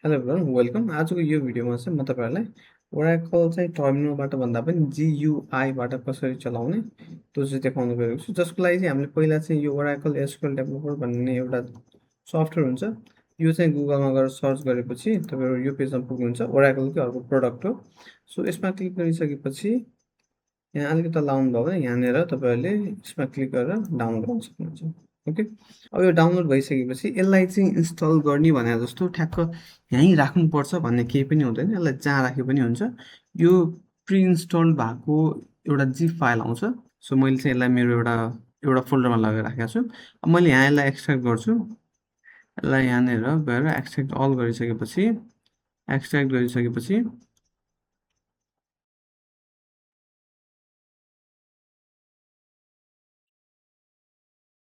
Hello everyone welcome. आजको यो भिडियोमा चाहिँ म तपाईँहरूलाई ओराकल चाहिँ टर्मिनलबाट भन्दा पनि GUI बाट कसरी चलाउने त्यो चाहिँ देखाउन गएको छु। जसको लागि चाहिँ हामीले पहिला चाहिँ यो ओराकल एसक्यूएल डेभलपर भन्ने एउटा सफ्टवेयर हुन्छ। यो चाहिँ गुगलमा गएर सर्च गरेपछि तपाईँहरू यो पेजमा पुग्नुहुन्छ। ओराकलकै अर्को प्रडक्ट हो। सो यसमा क्लिक गरिसकेपछि यहाँ अलिकति लाउनु भयो भने यहाँनिर तपाईँहरूले यसमा क्लिक गरेर डाउनलोड गर्न सक्नुहुन्छ। ओके, अब यो डाउनलोड भइसकेपछि यसलाई चाहिँ इन्स्टल गर्ने भने जस्तो ठ्याक्क यहीँ राख्नुपर्छ भन्ने केही पनि हुँदैन। यसलाई जहाँ राखे पनि हुन्छ। यो प्रि इन्स्टल्ड भएको एउटा जिप फाइल आउँछ। सो मैले चाहिँ यसलाई मेरो एउटा फोल्डरमा लगेर राखेको छु। अब मैले यहाँ यसलाई एक्सट्र्याक्ट गर्छु। यसलाई यहाँनिर गएर एक्सट्र्याक्ट गरिसकेपछि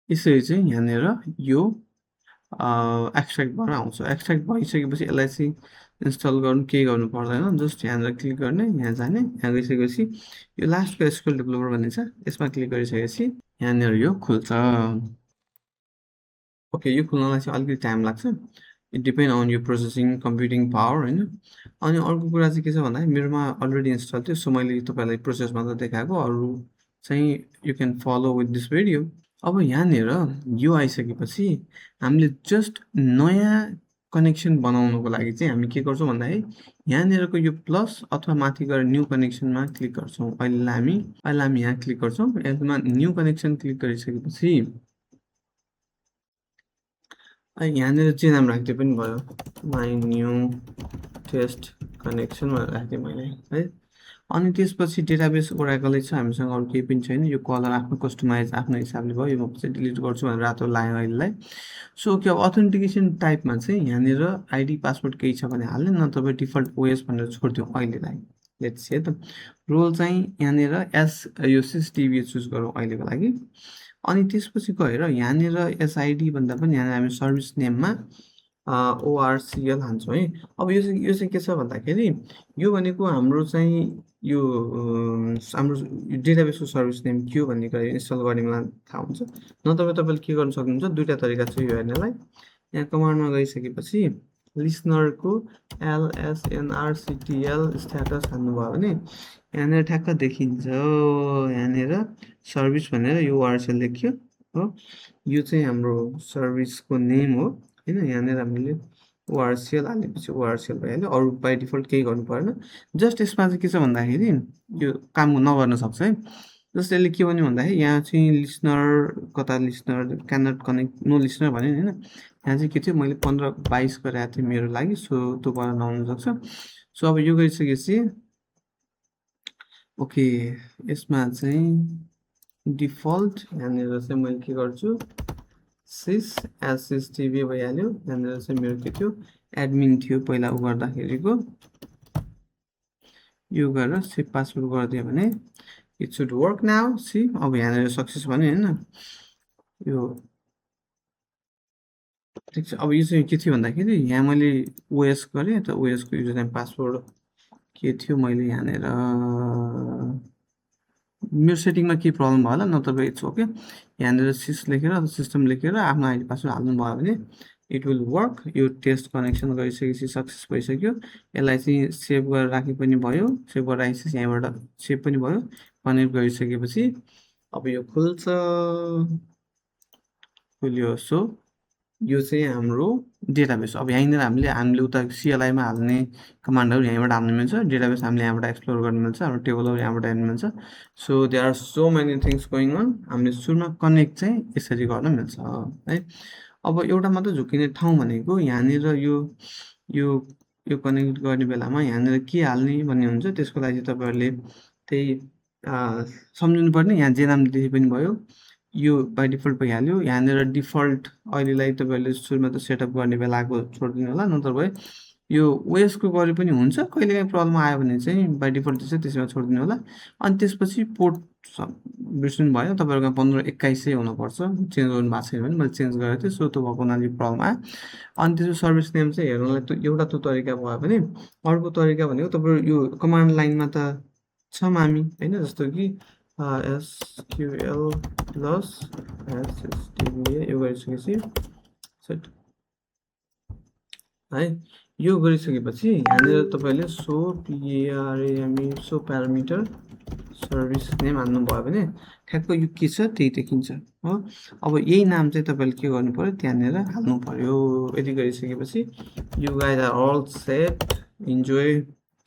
यसरी चाहिँ यहाँनिर यो एक्सट्र्याक्ट भएर आउँछ। एक्सट्र्याक्ट भइसकेपछि यसलाई चाहिँ इन्स्टल गर्नु केही गर्नु पर्दैन। जस्ट यहाँनिर क्लिक गर्ने, यहाँ जाने, यहाँ गइसकेपछि यो लास्टको एसक्यूएल डेभलपर भन्ने छ, यसमा क्लिक गरिसकेपछि यहाँनिर यो खुल्छ। ओके, यो खुल्नलाई चाहिँ अलिकति टाइम लाग्छ। इट डिपेन्ड अन यो प्रोसेसिङ कम्प्युटिङ पावर होइन। अनि अर्को कुरा चाहिँ के छ भन्दाखेरि मेरोमा अलरेडी इन्स्टल थियो। सो मैले तपाईँलाई प्रोसेस मात्र देखाएको, अरू चाहिँ you can follow with this video. अब यहाँनिर यो आइसकेपछि हामीले जस्ट नयाँ कनेक्सन बनाउनुको लागि चाहिँ हामी के गर्छौँ भन्दाखेरि यहाँनिरको यो प्लस अथवा माथि गएर न्यू कनेक्सनमा क्लिक गर्छौँ। अहिले हामी यहाँ क्लिक गर्छौँ। यसमा न्यू कनेक्सन क्लिक गरिसकेपछि यहाँनिर चाहिँ नाम राख्दै पनि भयो, माई न्यू टेस्ट कनेक्सन भनेर राख्थेँ मैले है। अनि त्यसपछि डेटाबेस ओराकलै छ, हामीसँग अरू केही पनि छैन। यो कलर आफ्नो कस्टमाइज आफ्नो हिसाबले भयो। यो म चाहिँ डिलिट गर्छु भनेर रातो लाग्यो अहिलेलाई। सो के अब अथेन्टिकेसन टाइपमा चाहिँ यहाँनिर आइडी पासवर्ड केही छ भने हाल्ने, नत्र डिफल्ट ओएस भनेर छोडिदिउँ अहिलेलाई। लेट्स से त रोल चाहिँ यहाँनिर एस यो सिसटिभी चुज गरौँ अहिलेको लागि। अनि त्यसपछि गएर यहाँनिर एसआइडी भन्दा पनि यहाँ हामी सर्भिस नेममा ORCL हान्छौँ है। अब यो चाहिँ के छ भन्दाखेरि यो भनेको हाम्रो चाहिँ यो हाम्रो डेटाबेसको सर्भिस नेम के हो भन्ने कुरा इन्स्टल गर्ने बेला थाहा हुन्छ। नत्र तपाईँले के गर्न सक्नुहुन्छ, दुईवटा तरिका छ यो हेर्नलाई। यहाँ कमान्डमा गइसकेपछि लिसनरको LSNRCTL स्ट्याटस हान्नुभयो भने यहाँनिर ठ्याक्क देखिन्छ। यहाँनिर सर्भिस भनेर यो ORCL लेख्यो हो। यो चाहिँ हाम्रो सर्भिसको नेम हो होइन। यहाँनिर हामीले ORCL हालेपछि ORCL भइहाल्यो। अरू बाई डिफल्ट केही गर्नु परेन। जस्ट यसमा चाहिँ के छ भन्दाखेरि यो काम नगर्न सक्छ है। जस्तो यसले के भन्यो भन्दाखेरि यहाँ चाहिँ लिसनर कता listener cannot connect no listener भन्यो नि होइन। यहाँ चाहिँ के थियो, मैले 15-22 गरेको थिएँ मेरो लागि। सो त्यो गर्न नहुन सक्छ। सो अब यो गरिसकेपछि ओके, यसमा चाहिँ डिफल्ट यहाँनिर चाहिँ मैले के गर्छु, सिसटिभी भइहाल्यो। यहाँनिर चाहिँ मेरो के थियो, एडमिन थियो पहिला उ गर्दाखेरिको। यो गरेर सेभ पासवर्ड गरिदियो भने it should work now. See अब यहाँनिर सक्सेस भन्यो होइन। यो ठिक छ। अब यो चाहिँ के थियो भन्दाखेरि यहाँ मैले ओएस गरेँ त ओएसको युजर नेम पासवर्ड के थियो, मैले यहाँनिर मेरो सेटिङमा केही प्रब्लम भयो होला, नत्र इट्स ओके। यहाँनिर सिस लेखेर सिस्टम लेखेर आफ्नो आइडी पासवर्ड हाल्नुभयो भने इट विल वर्क। यो टेस्ट कनेक्सन गरिसकेपछि सक्सेस भइसक्यो। यसलाई चाहिँ सेभ गरेर राखे पनि भयो। सेभ गरेर राखेपछि यहाँबाट सेभ पनि भयो। कनेक्ट गरिसकेपछि अब यो खुल्छ, खुल्यो। सो यो चाहिँ हाम्रो डेटाबेस। अब यहीँनिर हामीले उता CLI मा हाल्ने कमान्डहरू यहीँबाट हाल्नु मिल्छ। डेटाबेस हामीले यहाँबाट एक्सप्लोर गर्नु मिल्छ। हाम्रो टेबलहरू यहाँबाट हेर्नु मिल्छ। So there are so many things going on. हामीले सुरुमा कनेक्ट चाहिँ यसरी गर्न मिल्छ है। अब एउटा मात्र झुकिने ठाउँ भनेको यहाँनिर यो कनेक्ट गर्ने बेलामा यहाँनिर के हाल्ने भन्ने हुन्छ। त्यसको लागि तपाईँहरूले त्यही सम्झिनु पर्ने। यहाँ जे नाम दिए पनि भयो, यो बाई डिफल्ट भइहाल्यो। यहाँनिर डिफल्ट अहिलेलाई तपाईँहरूले सुरुमा त सेटअप गर्ने बेलाको छोडिदिनु होला, नत्र भए यो ओएसको गरे पनि हुन्छ। कहिलेकाहीँ प्रब्लम आयो भने चाहिँ बाई डिफल्ट चाहिँ त्यसमा छोडिदिनु होला। अनि त्यसपछि पोर्ट बिर्सिनु भयो, तपाईँहरूको 15-21 हुनुपर्छ। चेन्ज गर्नु भएको छैन भने मैले चेन्ज गरेको थिएँ। सो त्यो भएको हुनाले प्रब्लम आयो। अनि त्यसको सर्भिस नेम चाहिँ हेर्नलाई एउटा त्यो तरिका भयो भने अर्को तरिका भनेको तपाईँहरू यो कमान्ड लाइनमा त छ मामी होइन। जस्तो कि SQL प्लस SSTV यो गरिसकेपछि सेट है। यो गरिसकेपछि यहाँनिर तपाईँले सो PARAME सो प्यारामिटर सर्भिस नेम हाल्नुभयो भने ठ्याक्क यो के छ त्यही देखिन्छ हो। अब यही नाम चाहिँ तपाईँले के गर्नु पर्यो त्यहाँनिर हाल्नु पर्यो। यति गरिसकेपछि you guys are all set. Enjoy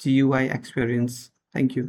GUI experience. Thank you.